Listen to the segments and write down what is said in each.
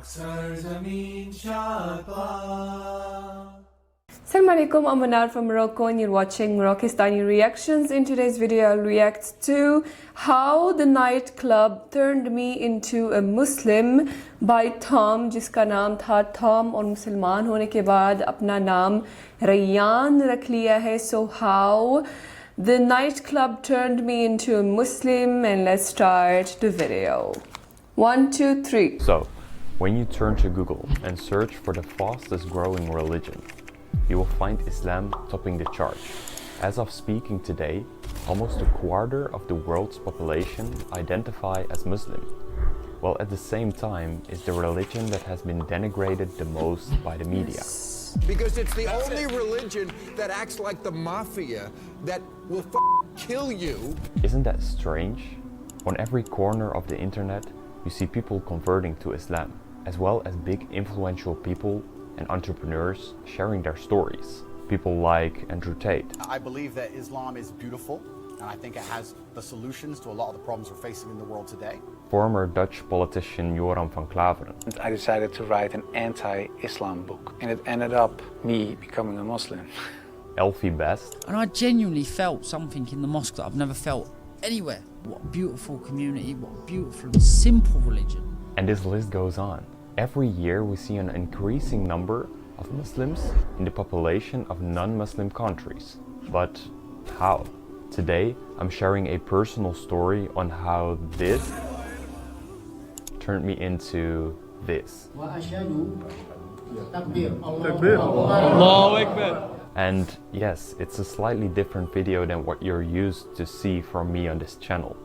Assalamu alaikum, I'm Manar from Morocco and you're watching Moroccistani Reactions. In today's video I'll react to How the Nightclub Turned Me into a Muslim by Tom, जिसका नाम था Tom और मुसलमान होने के बाद अपना नाम रैयान रख लिया है. So how the nightclub turned me into a Muslim, and let's start the video. 1, 2, 3. So, when you turn to Google and search for the fastest growing religion, you will find Islam topping the chart. As of speaking today, almost a quarter of the world's population identify as Muslim, while at the same time is the religion that has been denigrated the most by the media. Because it's the only religion that acts like the mafia, that will kill you. Isn't that strange? On every corner of the internet, you see people converting to Islam, as well as big influential people and entrepreneurs sharing their stories. People like Andrew Tate. I believe that Islam is beautiful, and I think it has the solutions to a lot of the problems we're facing in the world today. Former Dutch politician Joram van Klaveren. I decided to write an anti-Islam book, and it ended up me becoming a Muslim. Elfie Best. And I genuinely felt something in the mosque that I've never felt anywhere. What a beautiful community, what a beautiful, simple religion. And this list goes on. Every year we see an increasing number of Muslims in the population of non-Muslim countries. But how? Today I'm sharing a personal story on how this turned me into this. And yes, it's a slightly different video than what you're used to see from me on this channel.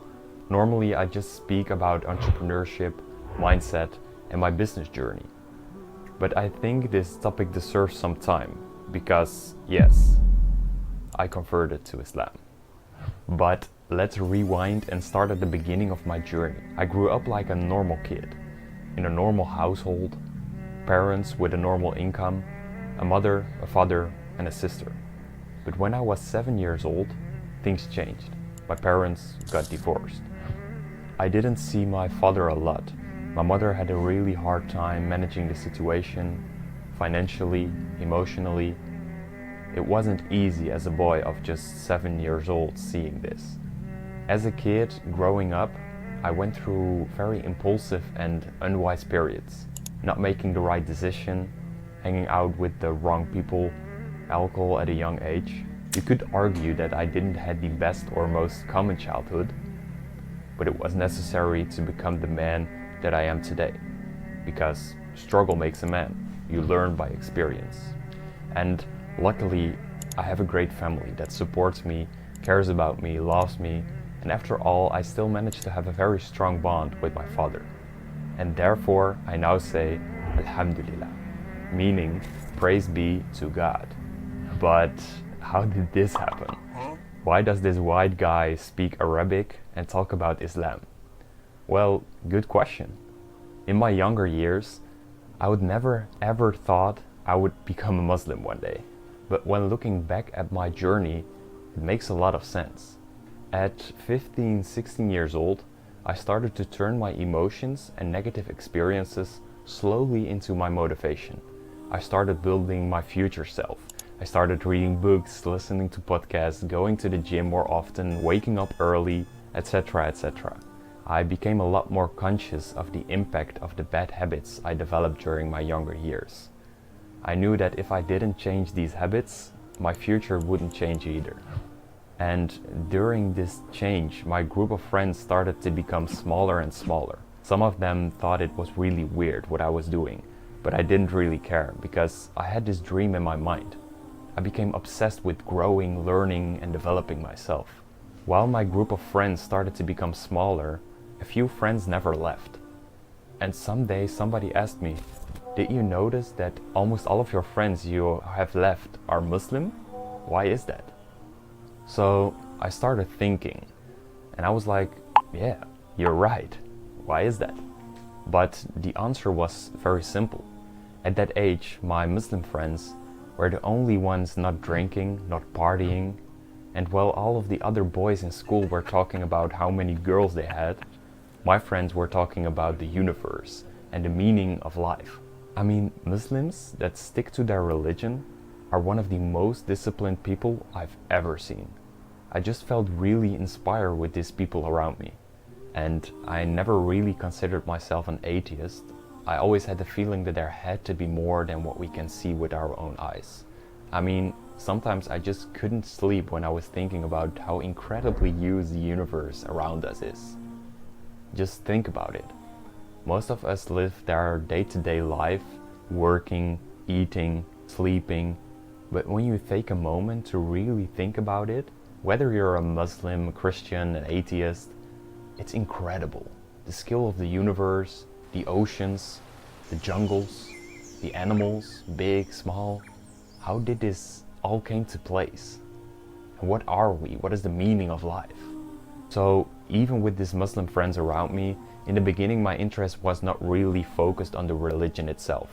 Normally I just speak about entrepreneurship, mindset, and my business journey. But I think this topic deserves some time because, yes, I converted to Islam. But let's rewind and start at the beginning of my journey. I grew up like a normal kid, in a normal household, parents with a normal income, a mother, a father, and a sister. But when I was 7 years old, things changed. My parents got divorced. I didn't see my father a lot. My mother had a really hard time managing the situation, financially, emotionally. It wasn't easy as a boy of just 7 years old seeing this. As a kid, growing up, I went through very impulsive and unwise periods. Not making the right decision, hanging out with the wrong people, alcohol at a young age. You could argue that I didn't have the best or most common childhood, but it was necessary to become the man that I am today, because struggle makes a man. You learn by experience. And luckily, I have a great family that supports me, cares about me, loves me, and after all, I still manage to have a very strong bond with my father. And therefore, I now say, Alhamdulillah, meaning, praise be to God. But how did this happen? Why does this white guy speak Arabic and talk about Islam? Well, good question. In my younger years, I would never ever thought I would become a Muslim one day. But when looking back at my journey, it makes a lot of sense. At 15, 16 years old, I started to turn my emotions and negative experiences slowly into my motivation. I started building my future self. I started reading books, listening to podcasts, going to the gym more often, waking up early, etc., etc. I became a lot more conscious of the impact of the bad habits I developed during my younger years. I knew that if I didn't change these habits, my future wouldn't change either. And during this change, my group of friends started to become smaller and smaller. Some of them thought it was really weird what I was doing, but I didn't really care because I had this dream in my mind. I became obsessed with growing, learning, and developing myself. While my group of friends started to become smaller, a few friends never left. And someday somebody asked me, did you notice that almost all of your friends you have left are Muslim? Why is that? So I started thinking, and I was like, yeah, you're right. Why is that? But the answer was very simple. At that age, my Muslim friends were the only ones not drinking, not partying, and while all of the other boys in school were talking about how many girls they had, my friends were talking about the universe and the meaning of life. I mean, Muslims that stick to their religion are one of the most disciplined people I've ever seen. I just felt really inspired with these people around me. And I never really considered myself an atheist. I always had the feeling that there had to be more than what we can see with our own eyes. I mean, sometimes I just couldn't sleep when I was thinking about how incredibly huge the universe around us is. Just think about it. Most of us live their day-to-day life, working, eating, sleeping, but when you take a moment to really think about it, whether you're a Muslim, a Christian, an atheist, it's incredible. The scale of the universe, the oceans, the jungles, the animals, big, small. How did this all came to place? And what are we? What is the meaning of life? So even with these Muslim friends around me, in the beginning my interest was not really focused on the religion itself.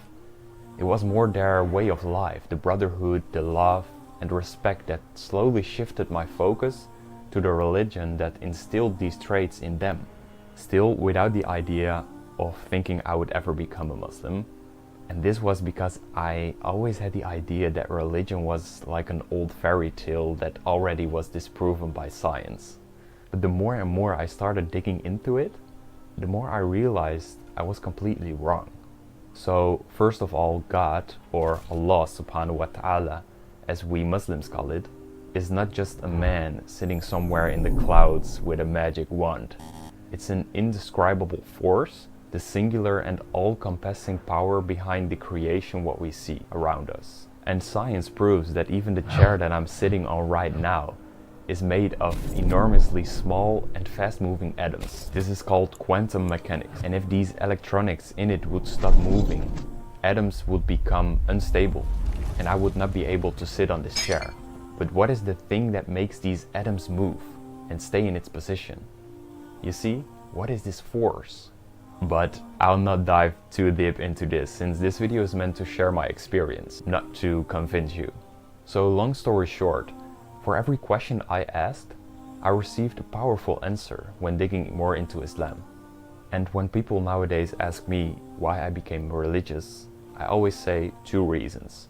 It was more their way of life, the brotherhood, the love and respect that slowly shifted my focus to the religion that instilled these traits in them. Still without the idea of thinking I would ever become a Muslim. And this was because I always had the idea that religion was like an old fairy tale that already was disproven by science. But the more and more I started digging into it, the more I realized I was completely wrong. So first of all, God, or Allah subhanahu wa ta'ala, as we Muslims call it, is not just a man sitting somewhere in the clouds with a magic wand. It's an indescribable force, the singular and all-encompassing power behind the creation what we see around us. And science proves that even the chair that I'm sitting on right now is made of enormously small and fast-moving atoms. This is called quantum mechanics. And if these electronics in it would stop moving, atoms would become unstable and I would not be able to sit on this chair. But what is the thing that makes these atoms move and stay in its position? You see, what is this force? But I'll not dive too deep into this, since this video is meant to share my experience, not to convince you. So long story short, for every question I asked, I received a powerful answer when digging more into Islam. And when people nowadays ask me why I became religious, I always say two reasons.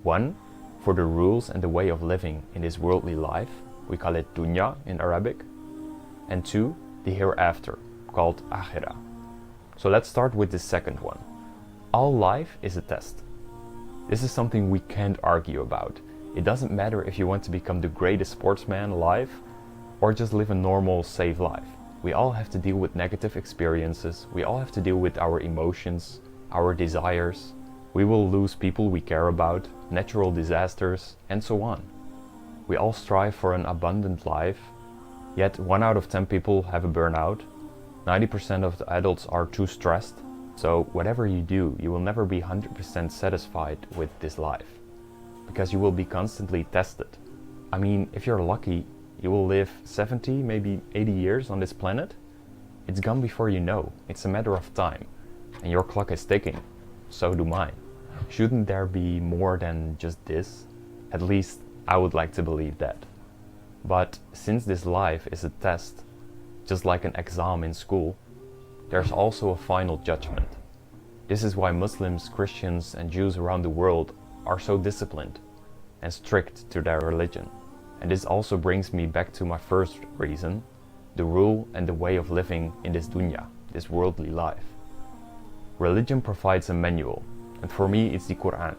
One, for the rules and the way of living in this worldly life, we call it dunya in Arabic. And two, the hereafter, called akhirah. So let's start with the second one. All life is a test. This is something we can't argue about. It doesn't matter if you want to become the greatest sportsman alive or just live a normal, safe life. We all have to deal with negative experiences. We all have to deal with our emotions, our desires. We will lose people we care about, natural disasters, and so on. We all strive for an abundant life, yet 1 out of 10 people have a burnout. 90% of the adults are too stressed. So whatever you do, you will never be 100% satisfied with this life, because you will be constantly tested. I mean, if you're lucky, you will live 70, maybe 80 years on this planet. It's gone before you know. It's a matter of time. And your clock is ticking. So do mine. Shouldn't there be more than just this? At least I would like to believe that. But since this life is a test, just like an exam in school, there's also a final judgment. This is why Muslims, Christians, and Jews around the world are so disciplined and strict to their religion. And this also brings me back to my first reason, the rule and the way of living in this dunya, this worldly life. Religion provides a manual, and for me it's the Quran.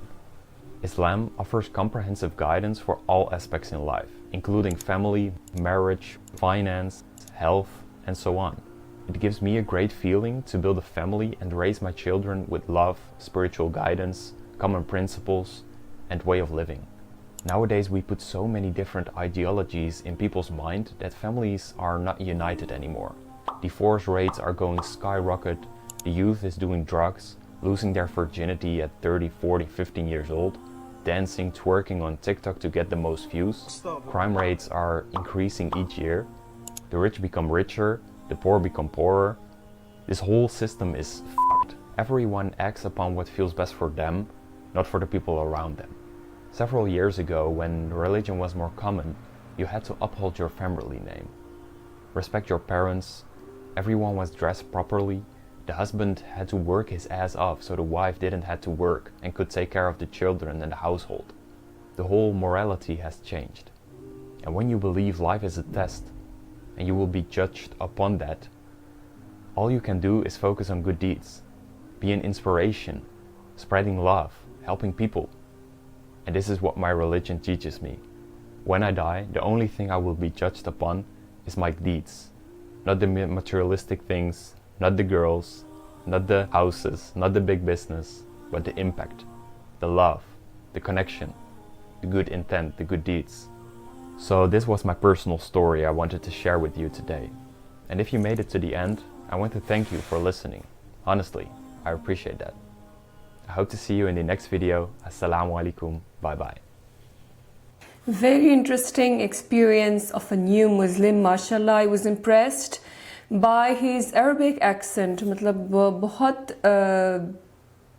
Islam offers comprehensive guidance for all aspects in life, including family, marriage, finance, health, and so on. It gives me a great feeling to build a family and raise my children with love, spiritual guidance, common principles, and way of living. Nowadays we put so many different ideologies in people's mind that families are not united anymore. Divorce rates are going skyrocket, the youth is doing drugs, losing their virginity at 30, 40, 15 years old, dancing, twerking on TikTok to get the most views. Crime rates are increasing each year. The rich become richer, the poor become poorer. This whole system is fucked. Everyone acts upon what feels best for them, not for the people around them. Several years ago, when religion was more common, you had to uphold your family name. Respect your parents, everyone was dressed properly, The husband had to work his ass off so the wife didn't have to work and could take care of the children and the household. The whole morality has changed. And when you believe life is a test and you will be judged upon that, all you can do is focus on good deeds, be an inspiration, spreading love, helping people. And this is what my religion teaches me. When I die, the only thing I will be judged upon is my deeds. Not the materialistic things, not the girls, not the houses, not the big business, but the impact, the love, the connection, the good intent, the good deeds. So this was my personal story I wanted to share with you today. And if you made it to the end, I want to thank you for listening. Honestly, I appreciate that. I hope to see you in the next video. Assalamu alaikum. Bye bye. Very interesting experience of a new Muslim, mashallah. I was impressed by his Arabic accent. मतलब बहुत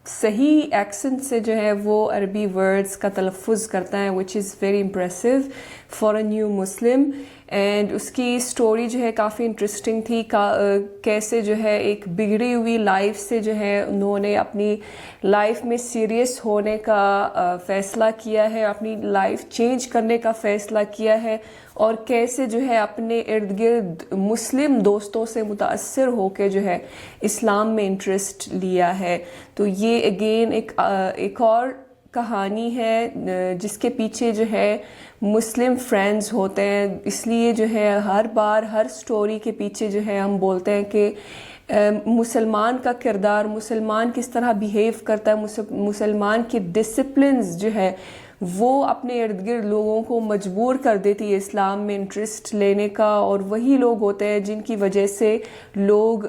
सही accent से जो है वो अरबी words का तलफ़ुज़ करता है, which is very impressive for a new Muslim. And उसकी स्टोरी जो है काफ़ी इंटरेस्टिंग थी, कैसे जो है एक बिगड़ी हुई लाइफ से जो है उन्होंने अपनी लाइफ में सीरियस होने का फ़ैसला किया है, अपनी लाइफ चेंज करने का फ़ैसला किया है, और कैसे जो है अपने इर्द गिर्द मुस्लिम दोस्तों से मुतासर होकर जो है इस्लाम में इंटरेस्ट लिया है. तो ये अगेन एक और कहानी है जिसके पीछे जो है मुस्लिम फ्रेंड्स होते हैं. इसलिए जो है हर बार हर स्टोरी के पीछे जो है हम बोलते हैं कि मुसलमान का किरदार, मुसलमान किस तरह बिहेव करता है, मुसलमान की डिसिप्लिन्स जो है वो अपने इर्द गिर्द लोगों को मजबूर कर देती है इस्लाम में इंटरेस्ट लेने का, और वही लोग होते हैं जिनकी वजह से लोग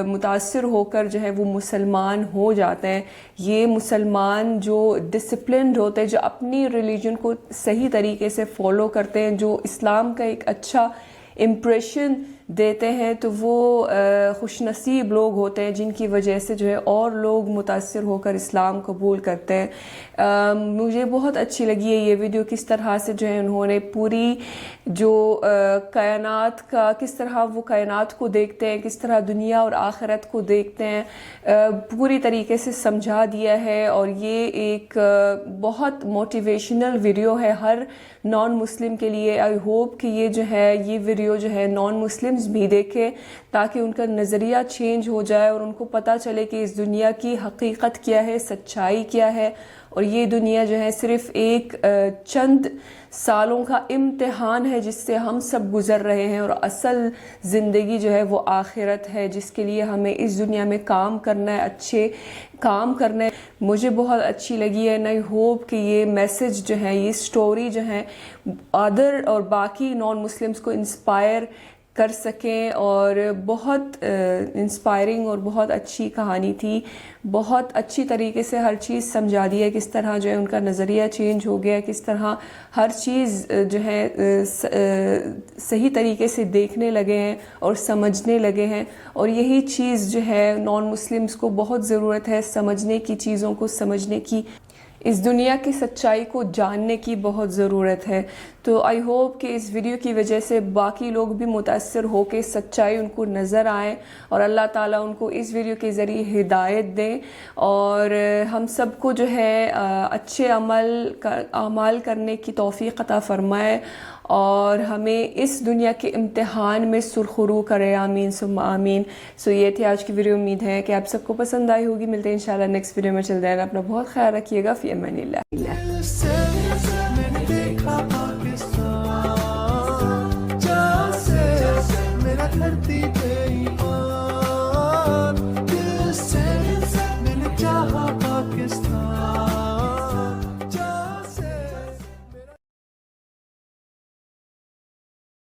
मुतासर होकर जो है वो मुसलमान हो जाते हैं. ये मुसलमान जो डिसिप्लिन्ड होते हैं, जो अपनी रिलीजन को सही तरीके से फॉलो करते हैं, जो इस्लाम का एक अच्छा इम्प्रेशन देते हैं, तो वो खुशनसीब लोग होते हैं जिनकी वजह से जो है और लोग मुतासर होकर इस्लाम कबूल करते हैं. मुझे बहुत अच्छी लगी है ये वीडियो, किस तरह से जो है उन्होंने पूरी जो कायनात का, किस तरह वो कायनात को देखते हैं, किस तरह दुनिया और आखिरत को देखते हैं, पूरी तरीके से समझा दिया है. और ये एक बहुत मोटिवेशनल वीडियो है हर नॉन मुस्लिम के लिए. आई होप कि ये वीडियो जो है नॉन मुस्लिम्स भी देखें, ताकि उनका नज़रिया चेंज हो जाए और उनको पता चले कि इस दुनिया की हकीकत क्या है, सच्चाई क्या है, और ये दुनिया जो है सिर्फ़ एक चंद सालों का इम्तिहान है जिससे हम सब गुज़र रहे हैं, और असल ज़िंदगी जो है वो आखिरत है जिसके लिए हमें इस दुनिया में काम करना है, अच्छे काम करना है. मुझे बहुत अच्छी लगी है. आई होप कि ये मैसेज जो है, ये स्टोरी जो है अदर और बाकी नॉन मुस्लिम्स को इंस्पायर कर सकें, और बहुत इंस्पायरिंग और बहुत अच्छी कहानी थी. बहुत अच्छी तरीके से हर चीज़ समझा दी है, किस तरह जो है उनका नज़रिया चेंज हो गया, किस तरह हर चीज़ जो है सही तरीके से देखने लगे हैं और समझने लगे हैं. और यही चीज़ जो है नॉन मुस्लिम्स को बहुत ज़रूरत है, समझने की, चीज़ों को समझने की, इस दुनिया की सच्चाई को जानने की बहुत ज़रूरत है. तो आई होप कि इस वीडियो की वजह से बाकी लोग भी मुतासर हो के सच्चाई उनको नज़र आए, और अल्लाह ताला उनको इस वीडियो के ज़रिए हिदायत दें, और हम सबको जो है अच्छे अमाल करने की तौफीक अता फरमाए, और हमें इस दुनिया के इम्तिहान में सुरखरू करे. आमीन सुम्मा आमीन. सो ये थी आज की वीडियो. उम्मीद है कि आप सबको पसंद आई होगी. मिलते हैं इंशाल्लाह नेक्स्ट वीडियो में. चल देना, अपना बहुत ख्याल रखिएगा. फ़ी अमानिल्लाह. मेरा धरती